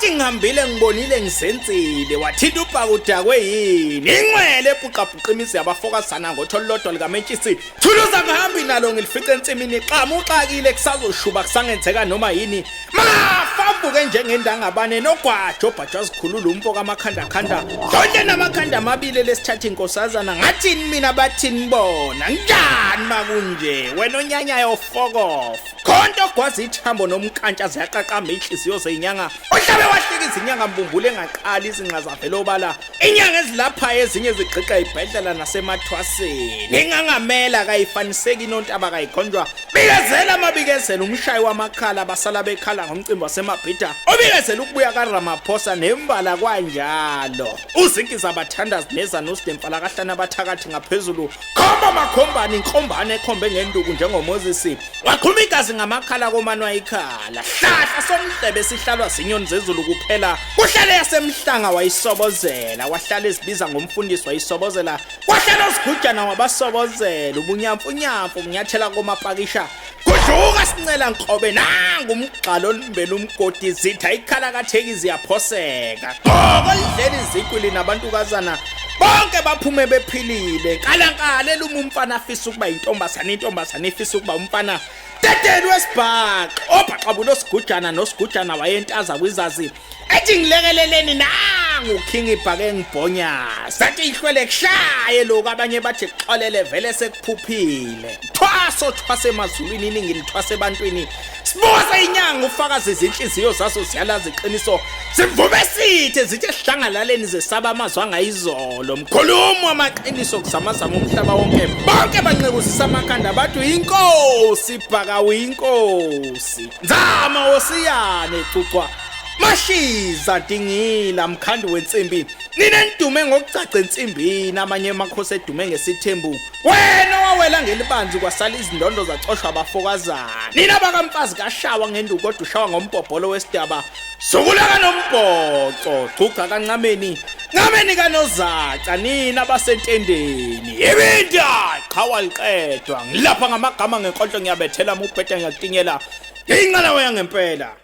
wathi ngihambile ngibonile ngisenzile wathinta ubhakudakwe yini ingcwele ebuqabhuqa imizi yabafokazana ngotholo lodwa likamentshisi thuluza ngihambi nalo ngilifice ensimini xamuxakile kusazoshuba kusangenzeka noma yini mafambuke njengendangabane nogwajo obhajwa zikhulula umfoko amakhanda donke namakhanda amabili lesithatha inkosazana ngathini mina bathini bona njani makunje wena onyanyayo ofoko khonto gwazi ithambo nomkantsha ziyaqaqamba inhliziyo zenyanga ohlabe wahlika izinyanga mbumbule engaqali izinqa zavela obala inyanga ezilapha ezinye zigqiqa ibhedlela nasemathwaseni ingangamela kayifaniseki nontaba kayikhonjwa bikezela amabikezela umshayi wamakhala basala bekhala ngomcimbi wasemabhida obikezela ukubuya kaRamaphosa nembala kanjalo uzinkiza abathandazi neza nosidemfala kahlana abathakathi ngaphezulu khomba makhombani inkombane ekhombe ngenduku njengomoses waqhuma igazi ngamakhala komanwa ikhala hlahla somhlebe sihlalwa zinyoni zezulu kuphela kuhlale yasemhlanga wayisobozela wahlala ezibiza ngomfundisi wayisobozela wahlala usigujana wabasobozela ubunyamfunyamfu unyathela komapakisha kujuka sincela nkobe nangumgxalo olimbela umgodi zitha ikhala kathekizi yaphoseka ngokolidlela izikwili nabantukazana bonke baphume bephilile nkalankala umfana afisa ukuba intombazana ifisa ukuba umfana teteni wesibhaqa obhaqabula osigujana nosigujana wayentaza kwizazi ethi ngilekeleleni nangu king ibhake ngibhonya sathi ihlwele kushaye lokho abanye bathi xolele vele sekuphuphile thwase emazulwini iningi lithwase ebantwini sibuza inyanga ufakazi izinhliziyo zaso ziyalazi iqiniso sivume sithe zithi ehlangalaleni zesaba amazwi angayizolo mkhulumo amaqiniso kuzamazama umhlaba wonke bonke bancekusisa amakhanda bathi inkosi ibhaka uyinkosi nzama wosiyane cucwa mashiza dingila mkhandi wensimbi nina ndume ngokucaca ensimbini amanye emakhosi edume ngesithembu wena wawela ngelibanzi kwasala izindondo zacoshwa abafokazana nina bakamfazi kashawa ngenduku kodwa ushawa ngombhobholo wesidaba sokulaka nombhoco gcuga kancameni kanozaca nina basentendeni ibinda qhawa liqedwa ngilapha ngamagama ngenkonhlo ngiyabethela mubheda ngiyatinyela ingqala wena ngempela